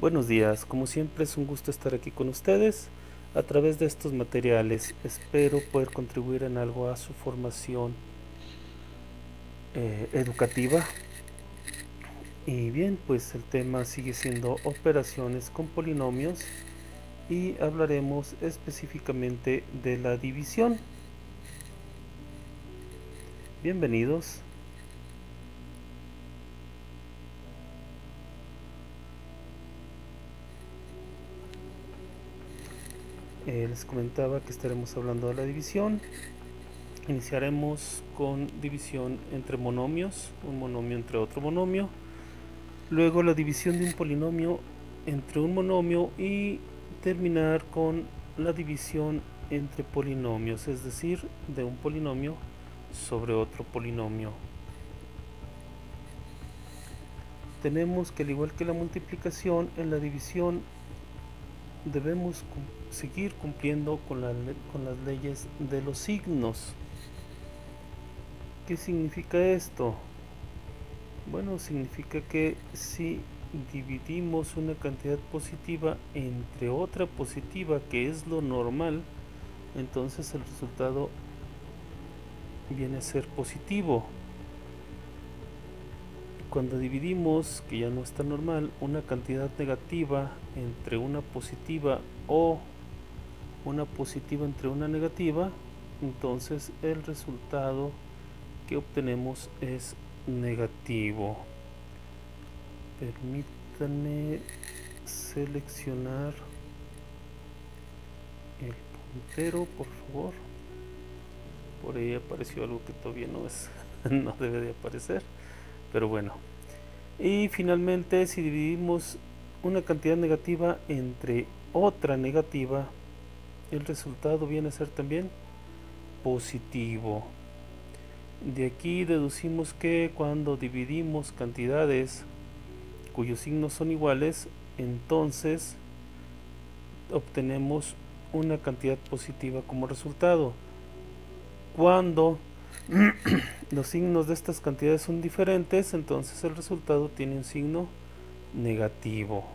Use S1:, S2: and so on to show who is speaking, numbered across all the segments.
S1: Buenos días, como siempre es un gusto estar aquí con ustedes a través de estos materiales. Espero poder contribuir en algo a su formación educativa. Y bien, pues el tema sigue siendo operaciones con polinomios y hablaremos específicamente de la división. Bienvenidos. Les comentaba que estaremos hablando de la división. Iniciaremos con división entre monomios, un monomio entre otro monomio. Luego la división de un polinomio entre un monomio y terminar con la división entre polinomios, es decir, de un polinomio sobre otro polinomio. Tenemos que, al igual que la multiplicación, en la división debemos seguir cumpliendo con las leyes de los signos. ¿Qué significa esto? Bueno, significa que si dividimos una cantidad positiva entre otra positiva, que es lo normal, entonces el resultado viene a ser positivo. Cuando dividimos, que ya no está normal, una cantidad negativa entre una positiva o una positiva entre una negativa, entonces el resultado que obtenemos es negativo. Permítanme seleccionar el puntero, por favor. Por ahí apareció algo que todavía no debe de aparecer, pero bueno. Y finalmente, si dividimos una cantidad negativa entre otra negativa, el resultado viene a ser también positivo. De aquí deducimos que cuando dividimos cantidades cuyos signos son iguales, entonces obtenemos una cantidad positiva como resultado. Cuando los signos de estas cantidades son diferentes, entonces el resultado tiene un signo negativo.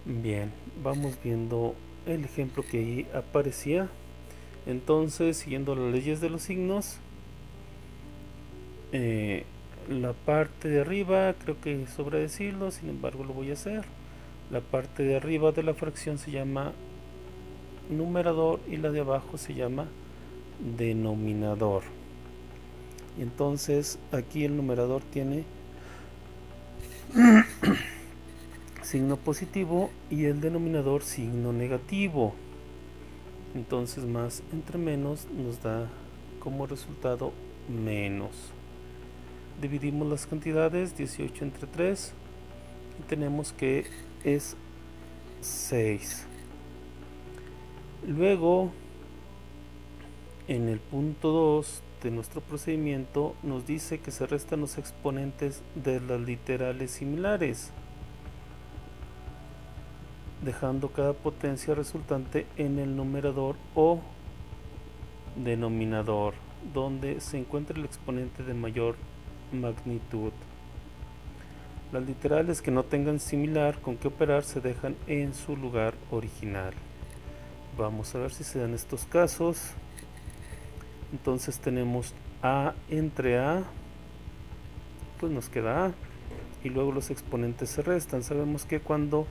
S1: Bien, vamos viendo el ejemplo que ahí aparecía. Entonces, siguiendo las leyes de los signos, la parte de arriba, creo que sobra decirlo, sin embargo lo voy a hacer. La parte de arriba de la fracción se llama numerador y la de abajo se llama denominador. Y entonces aquí el numerador tiene signo positivo y el denominador signo negativo. Entonces más entre menos nos da como resultado menos. Dividimos las cantidades, 18 entre 3, y tenemos que es 6. Luego, en el punto 2 de nuestro procedimiento, nos dice que se restan los exponentes de las literales similares, dejando cada potencia resultante en el numerador o denominador, donde se encuentra el exponente de mayor magnitud. Las literales que no tengan similar con que operar se dejan en su lugar original. Vamos a ver si se dan estos casos. Entonces tenemos A entre A, pues nos queda A, y luego los exponentes se restan. Sabemos que cuando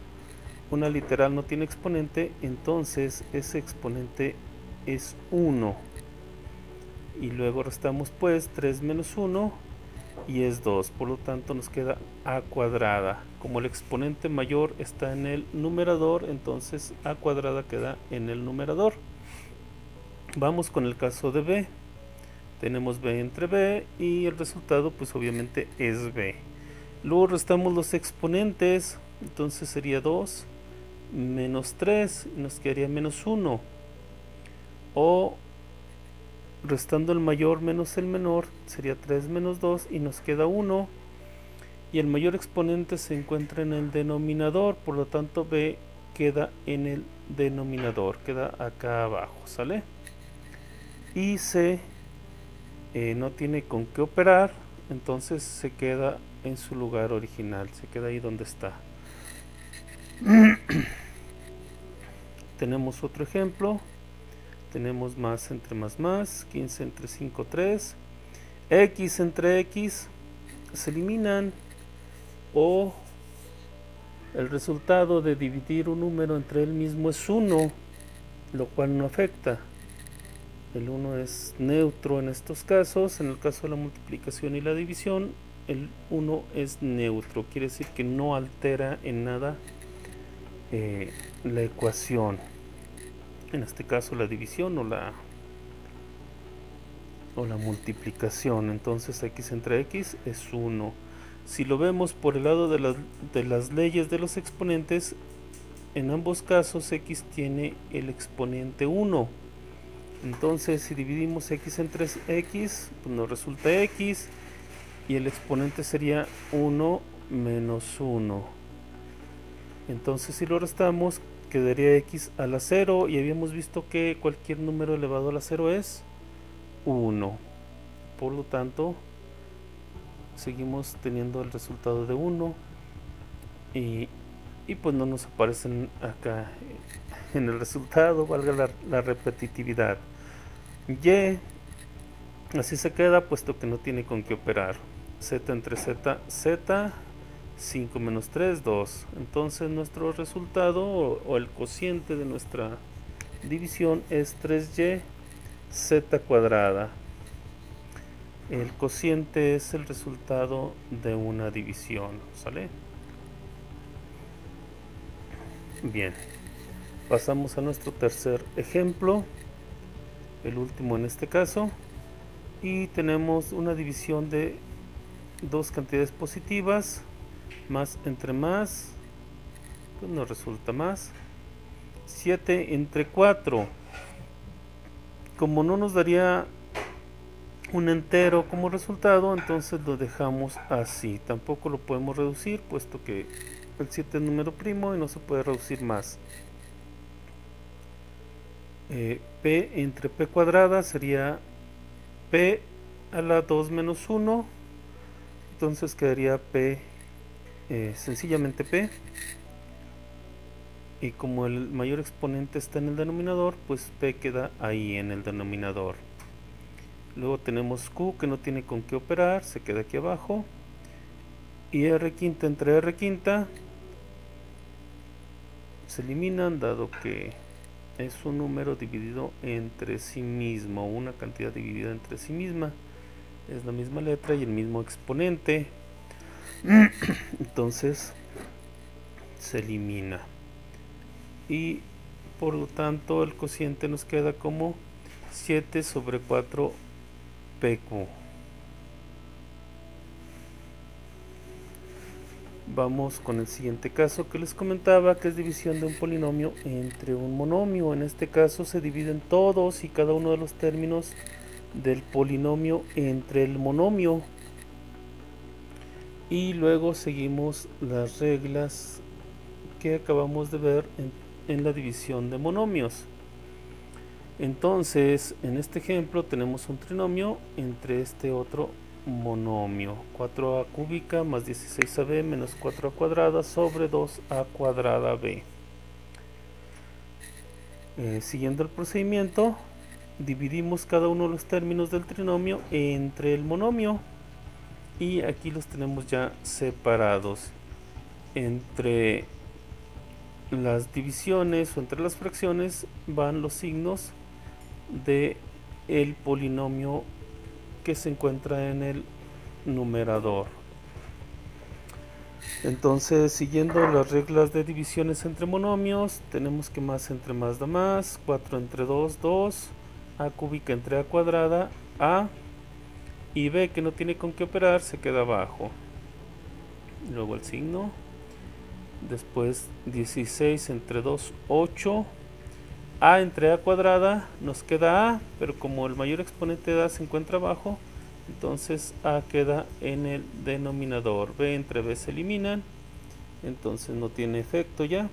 S1: una literal no tiene exponente, entonces ese exponente es 1, y luego restamos pues 3 menos 1 y es 2, por lo tanto nos queda A cuadrada. Como el exponente mayor está en el numerador, entonces A cuadrada queda en el numerador. Vamos con el caso de B. Tenemos B entre B y el resultado pues obviamente es B. Luego restamos los exponentes, entonces sería 2 menos 3 y nos quedaría menos 1. O restando el mayor menos el menor sería 3 menos 2 y nos queda 1. Y el mayor exponente se encuentra en el denominador, por lo tanto B queda en el denominador, queda acá abajo, ¿sale? Y C no tiene con qué operar, entonces se queda en su lugar original, se queda ahí donde está. Tenemos otro ejemplo, tenemos más entre más, 15 entre 5, 3, x entre x se eliminan, o el resultado de dividir un número entre él mismo es 1, lo cual no afecta. El 1 es neutro en estos casos. En el caso de la multiplicación y la división, el 1 es neutro, quiere decir que no altera en nada la ecuación, en este caso la división o la multiplicación. Entonces x entre x es 1. Si lo vemos por el lado de las leyes de los exponentes, en ambos casos x tiene el exponente 1. Entonces si dividimos x entre x, pues nos resulta x, y el exponente sería 1 menos 1. Entonces si lo restamos, quedaría x a la 0, y habíamos visto que cualquier número elevado a la 0 es 1. Por lo tanto, seguimos teniendo el resultado de 1, y pues no nos aparecen acá en el resultado, valga la repetitividad. Y así se queda, puesto que no tiene con qué operar. Z entre z, z, 5 menos 3, 2. Entonces nuestro resultado o el cociente de nuestra división es 3y z cuadrada. El cociente es el resultado de una división, ¿sale? Bien, pasamos a nuestro tercer ejemplo, el último en este caso, y tenemos una división de dos cantidades positivas. Más entre más, pues nos resulta más. 7 entre 4, como no nos daría un entero como resultado, entonces lo dejamos así. Tampoco lo podemos reducir, puesto que el 7 es número primo y no se puede reducir más. P entre p cuadrada sería p a la 2 menos 1, entonces quedaría p, sencillamente p, y como el mayor exponente está en el denominador, pues p queda ahí en el denominador. Luego tenemos q, que no tiene con qué operar, se queda aquí abajo, y r quinta entre r quinta se eliminan, dado que es un número dividido entre sí mismo, una cantidad dividida entre sí misma, es la misma letra y el mismo exponente, entonces se elimina, y por lo tanto el cociente nos queda como 7 sobre 4 pq. Vamos con el siguiente caso que les comentaba, que es división de un polinomio entre un monomio. En este caso se dividen todos y cada uno de los términos del polinomio entre el monomio, y luego seguimos las reglas que acabamos de ver en la división de monomios. Entonces, en este ejemplo tenemos un trinomio entre este otro monomio, 4a cúbica más 16ab menos 4a cuadrada sobre 2a cuadrada b. Siguiendo el procedimiento, dividimos cada uno de los términos del trinomio entre el monomio, y aquí los tenemos ya separados. Entre las divisiones o entre las fracciones van los signos de el polinomio que se encuentra en el numerador. Entonces, siguiendo las reglas de divisiones entre monomios, tenemos que más entre más da más, 4 entre 2, 2, a cúbica entre a cuadrada, a, y b, que no tiene con qué operar, se queda abajo. Luego el signo, después 16 entre 2, 8, a entre a cuadrada, nos queda a, pero como el mayor exponente de a se encuentra abajo, entonces a queda en el denominador. B entre b se eliminan, entonces no tiene efecto ya.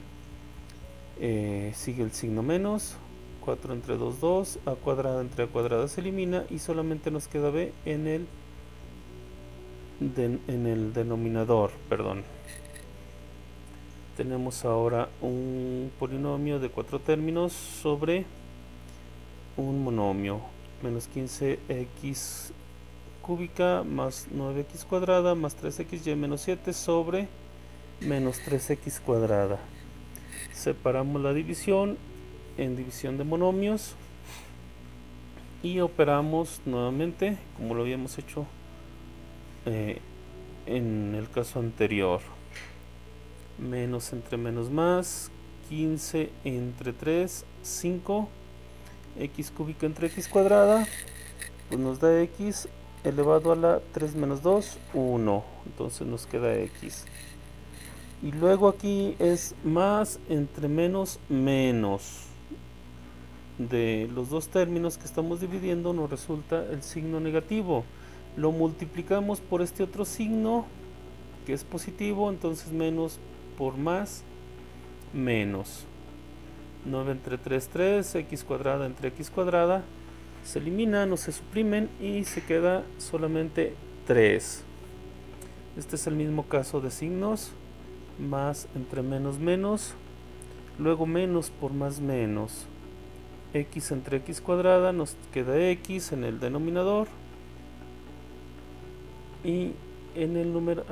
S1: Sigue el signo menos, 4 entre 2, 2, a cuadrada entre a cuadrada se elimina, y solamente nos queda b en el en el denominador, perdón. Tenemos ahora un polinomio de 4 términos sobre un monomio. Menos 15x cúbica más 9x cuadrada más 3xy menos 7 sobre menos 3x cuadrada. Separamos la división en división de monomios y operamos nuevamente como lo habíamos hecho en el caso anterior. Menos entre menos más, 15 entre 3, 5, x cúbica entre x cuadrada, pues nos da x elevado a la 3 menos 2, 1, entonces nos queda x. Y luego aquí es más entre menos menos. De los dos términos que estamos dividiendo nos resulta el signo negativo. Lo multiplicamos por este otro signo que es positivo, entonces menos por más, menos. 9 entre 3, 3, x cuadrada entre x cuadrada se eliminan o se suprimen y se queda solamente 3. Este es el mismo caso de signos, más entre menos menos, luego menos por más menos. X entre x cuadrada nos queda x en el denominador y en el número,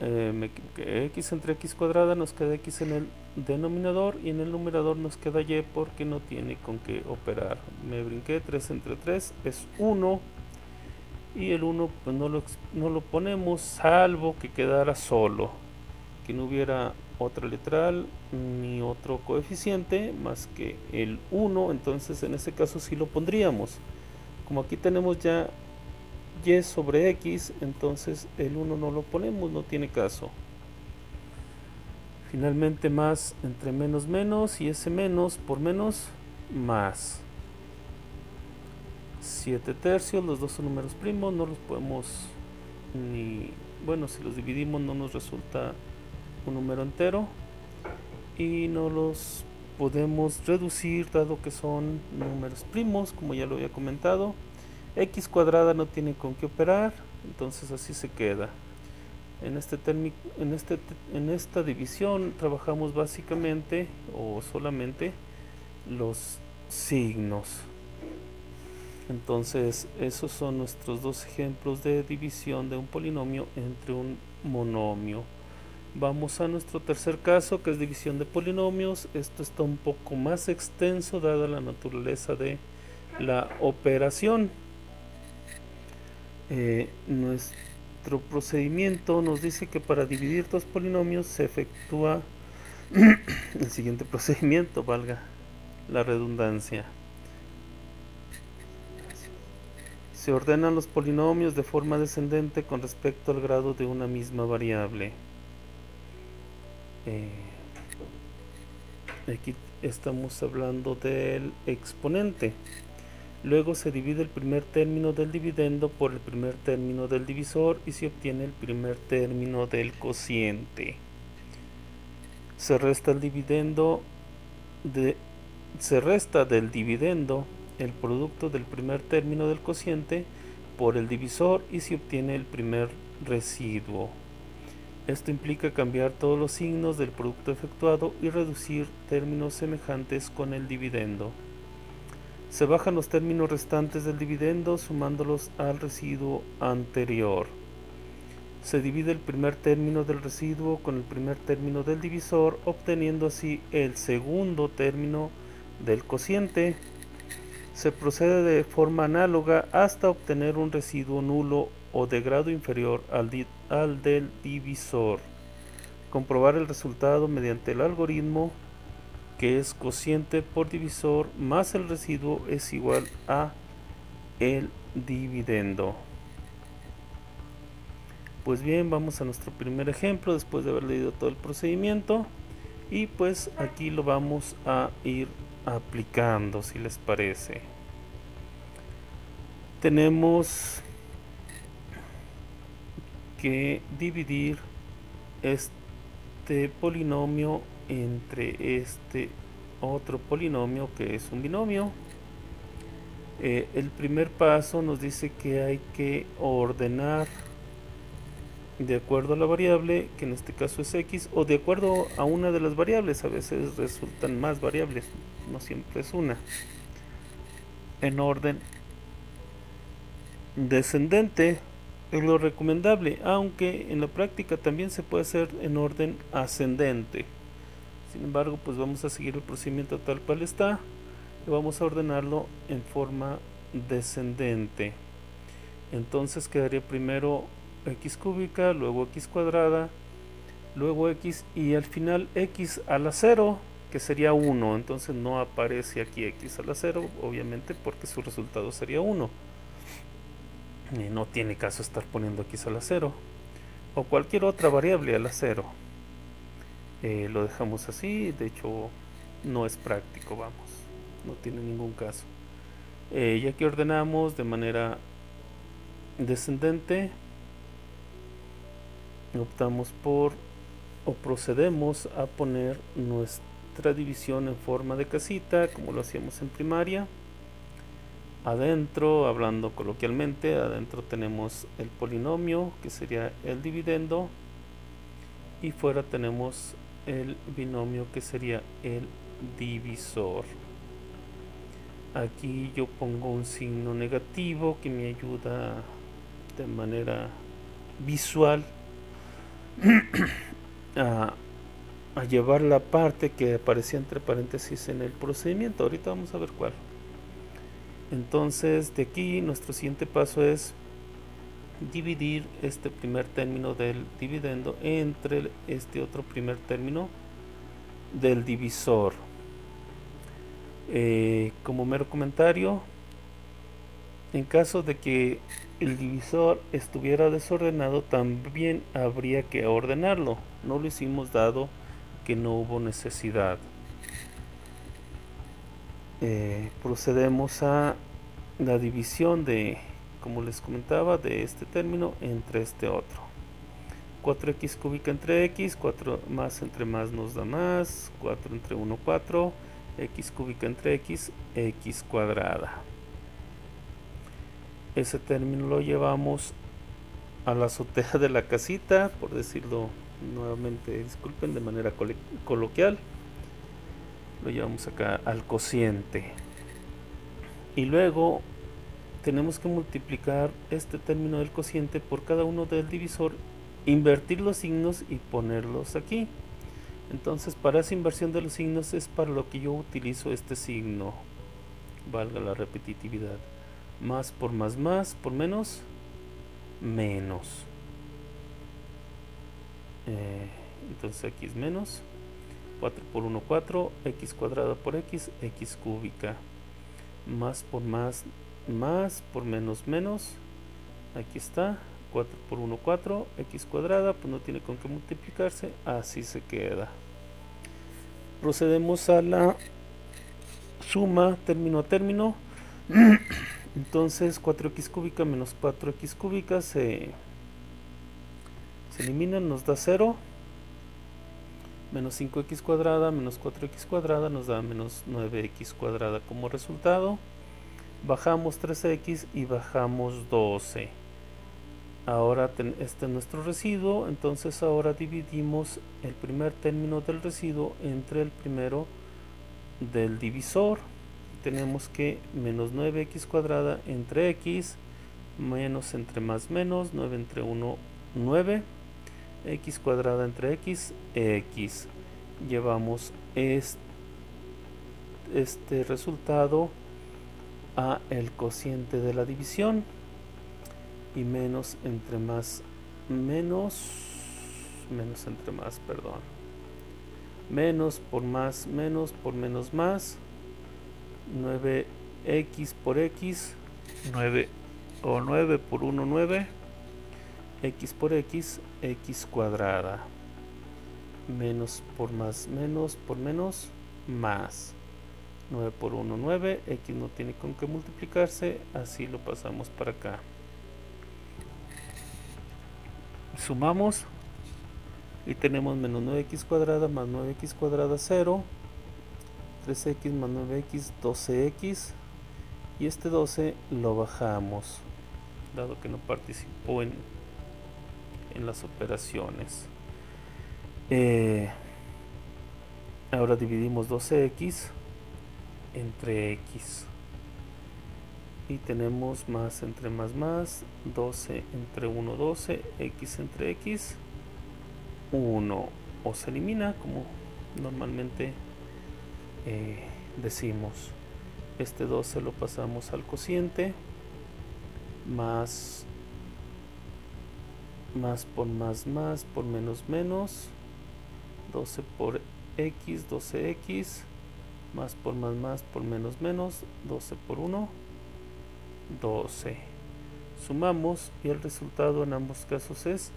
S1: me equivoqué, x entre x cuadrada nos queda x en el denominador y en el numerador nos queda y porque no tiene con qué operar. Me brinqué, 3 entre 3 es 1 y el 1 pues no lo ponemos salvo que quedara solo, que no hubiera otra literal ni otro coeficiente más que el 1, entonces en ese caso sí lo pondríamos. Como aquí tenemos ya y sobre x, entonces el 1 no lo ponemos, no tiene caso. Finalmente más entre menos menos y ese menos por menos más. 7 tercios, los dos son números primos, no los podemos ni, bueno, si los dividimos no nos resulta un número entero y no los podemos reducir dado que son números primos, como ya lo había comentado. X cuadrada no tiene con qué operar, entonces así se queda. En esta división trabajamos básicamente o solamente los signos. Entonces esos son nuestros dos ejemplos de división de un polinomio entre un monomio. Vamos a nuestro tercer caso, que es división de polinomios. Esto está un poco más extenso dada la naturaleza de la operación. Nuestro procedimiento nos dice que para dividir dos polinomios se efectúa el siguiente procedimiento, valga la redundancia. Se ordenan los polinomios de forma descendente con respecto al grado de una misma variable. Aquí estamos hablando del exponente. Luego se divide el primer término del dividendo por el primer término del divisor y se obtiene el primer término del cociente. Se resta del dividendo el producto del primer término del cociente por el divisor y se obtiene el primer residuo. Esto implica cambiar todos los signos del producto efectuado y reducir términos semejantes con el dividendo. Se bajan los términos restantes del dividendo sumándolos al residuo anterior. Se divide el primer término del residuo con el primer término del divisor, obteniendo así el segundo término del cociente. Se procede de forma análoga hasta obtener un residuo nulo o de grado inferior al del divisor. Comprobar el resultado mediante el algoritmo que es cociente por divisor más el residuo es igual a el dividendo. Pues bien, vamos a nuestro primer ejemplo después de haber leído todo el procedimiento y pues aquí lo vamos a ir aplicando, si les parece. Tenemos que dividir este polinomio entre este otro polinomio que es un binomio. El primer paso nos dice que hay que ordenar de acuerdo a la variable, que en este caso es x, o de acuerdo a una de las variables. A veces resultan más variables, no siempre es una. En orden descendente es lo recomendable, aunque en la práctica también se puede hacer en orden ascendente. Sin embargo, pues vamos a seguir el procedimiento tal cual está y vamos a ordenarlo en forma descendente. Entonces quedaría primero x cúbica, luego x cuadrada, luego x y al final x a la 0, que sería 1. Entonces no aparece aquí x a la 0, obviamente, porque su resultado sería 1. No tiene caso estar poniendo x a la 0 o cualquier otra variable a la 0. Lo dejamos así, de hecho no es práctico, vamos, no tiene ningún caso. Ya que ordenamos de manera descendente, optamos por o procedemos a poner nuestra división en forma de casita, como lo hacíamos en primaria. Adentro, hablando coloquialmente, adentro tenemos el polinomio, que sería el dividendo, y fuera tenemos el binomio, que sería el divisor. Aquí yo pongo un signo negativo que me ayuda de manera visual a llevar la parte que aparecía entre paréntesis en el procedimiento. Ahorita vamos a ver cuál. Entonces de aquí nuestro siguiente paso es dividir este primer término del dividendo entre este otro primer término del divisor. Como mero comentario, en caso de que el divisor estuviera desordenado, también habría que ordenarlo. No lo hicimos dado que no hubo necesidad. Procedemos a la división de, como les comentaba, de este término entre este otro. 4x cúbica entre x, 4 más entre más nos da más, 4 entre 1, 4, x cúbica entre x, x cuadrada. Ese término lo llevamos a la azotea de la casita, por decirlo nuevamente, disculpen, de manera coloquial. Lo llevamos acá al cociente. Y luego tenemos que multiplicar este término del cociente por cada uno del divisor, invertir los signos y ponerlos aquí. Entonces, para esa inversión de los signos es para lo que yo utilizo este signo, valga la repetitividad. Más por más, por menos, menos. Entonces aquí es menos. 4 por 1, 4. X cuadrada por x, x cúbica. Más por más por menos, menos. Aquí está. 4 por 1, 4. X cuadrada, pues no tiene con qué multiplicarse. Así se queda. Procedemos a la suma término a término. Entonces 4x cúbica menos 4x cúbica se eliminan, nos da 0. Menos 5x cuadrada menos 4x cuadrada nos da menos 9x cuadrada como resultado. Bajamos 3x y bajamos 12. Ahora este es nuestro residuo, entonces ahora dividimos el primer término del residuo entre el primero del divisor. Tenemos que menos 9x cuadrada entre x, menos entre más menos, 9 entre 1, 9, x cuadrada entre x, x. Llevamos este resultado a el cociente de la división, y menos entre más menos, menos entre más, perdón, menos por más menos por menos más, 9x por x, 9 o 9 por 1, 9, x por x, x cuadrada, menos por más menos por menos, más 9 por 1, 9, x no tiene con qué multiplicarse, así lo pasamos para acá. Sumamos y tenemos menos 9x cuadrada más 9x cuadrada 0, 3x más 9x, 12x, y este 12 lo bajamos, dado que no participó en las operaciones. Ahora dividimos 12x entre x y tenemos más entre más, 12 entre 1, 12, x entre x, 1, o se elimina como normalmente decimos. Este 12 lo pasamos al cociente, más por más por menos menos, 12 por x, 12x, más por menos menos, 12 por 1, 12. Sumamos y el resultado en ambos casos es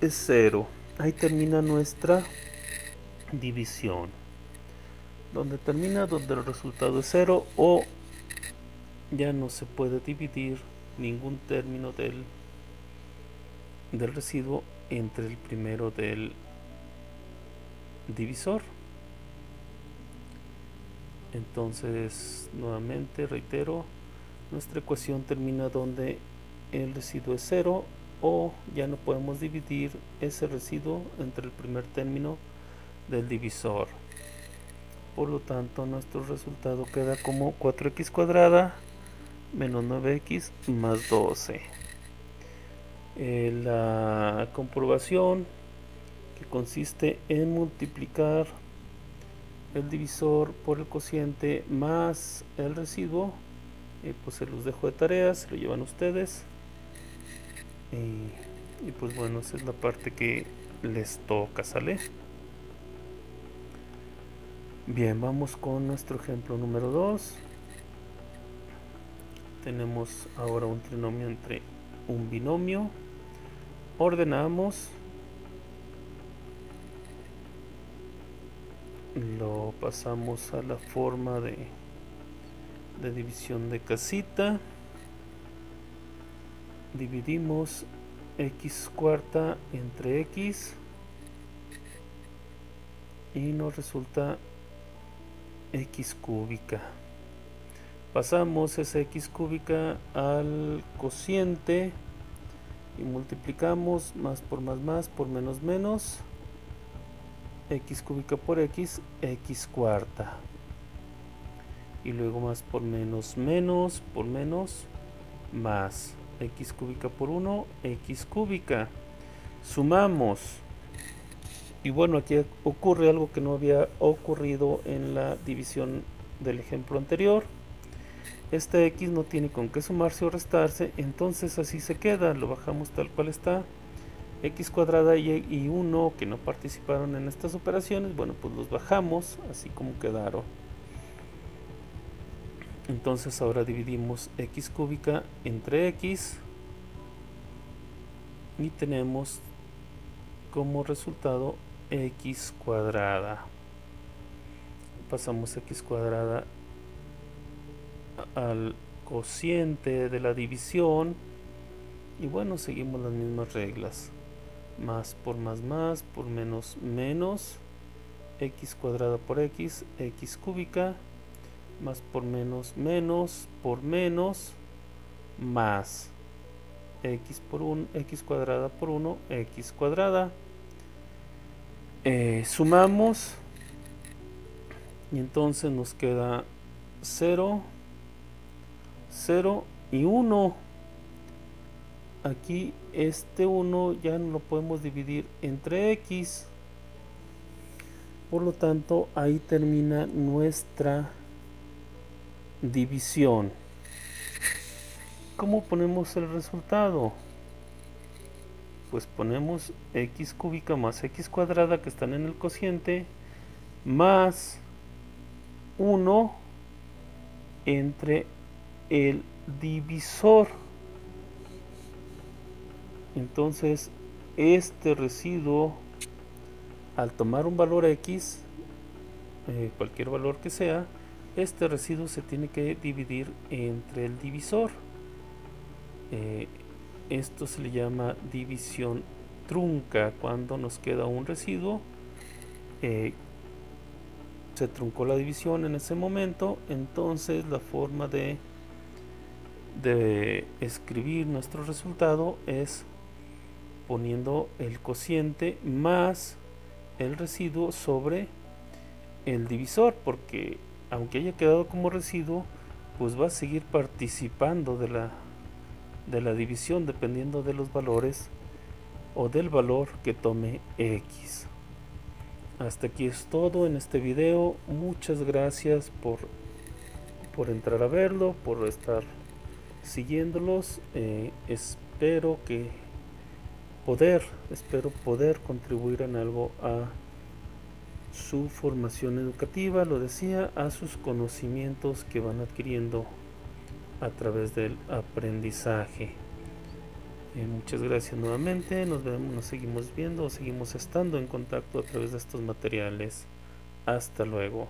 S1: 0. Ahí termina nuestra división. Donde termina, donde el resultado es 0, o ya no se puede dividir ningún término del residuo entre el primero del divisor. Entonces, nuevamente reitero, nuestra ecuación termina donde el residuo es 0, o ya no podemos dividir ese residuo entre el primer término del divisor. Por lo tanto, nuestro resultado queda como 4x cuadrada menos 9x más 12. La comprobación, que consiste en multiplicar el divisor por el cociente más el residuo, pues se los dejo de tarea, se lo llevan ustedes, y pues bueno, esa es la parte que les toca, ¿sale? Bien, vamos con nuestro ejemplo número 2. Tenemos ahora un trinomio entre un binomio. Ordenamos, lo pasamos a la forma de división de casita. Dividimos x cuarta entre x y nos resulta x cúbica. Pasamos esa x cúbica al cociente y multiplicamos más por menos menos, x cúbica por x, x cuarta, y luego más por menos menos por menos, más x cúbica por 1, x cúbica. Sumamos, y bueno, aquí ocurre algo que no había ocurrido en la división del ejemplo anterior. Este x no tiene con qué sumarse o restarse, entonces así se queda, lo bajamos tal cual está. X cuadrada y 1 que no participaron en estas operaciones, bueno, pues los bajamos así como quedaron. Entonces ahora dividimos x cúbica entre x y tenemos como resultado x cuadrada. Pasamos x cuadrada al cociente de la división y bueno, seguimos las mismas reglas. Más por menos menos, x cuadrada por x, x cúbica, más por menos menos por menos, más x por 1, x cuadrada por 1, x cuadrada. Sumamos y entonces nos queda 0, 0 y 1. Aquí este 1 ya no lo podemos dividir entre x, por lo tanto ahí termina nuestra división. ¿Cómo ponemos el resultado? Pues ponemos x cúbica más x cuadrada que están en el cociente más 1 entre el divisor. Entonces este residuo, al tomar un valor x, cualquier valor que sea, este residuo se tiene que dividir entre el divisor. Esto se le llama división trunca, cuando nos queda un residuo se truncó la división en ese momento, entonces la forma de escribir nuestro resultado es poniendo el cociente más el residuo sobre el divisor, porque aunque haya quedado como residuo, pues va a seguir participando de la división dependiendo de los valores o del valor que tome X. Hasta aquí es todo en este video. Muchas gracias por entrar a verlo, por estar siguiéndolos. Espero poder contribuir en algo a su formación educativa, lo decía, a sus conocimientos que van adquiriendo a través del aprendizaje. Muchas gracias nuevamente, nos vemos, nos seguimos viendo, seguimos estando en contacto a través de estos materiales. Hasta luego.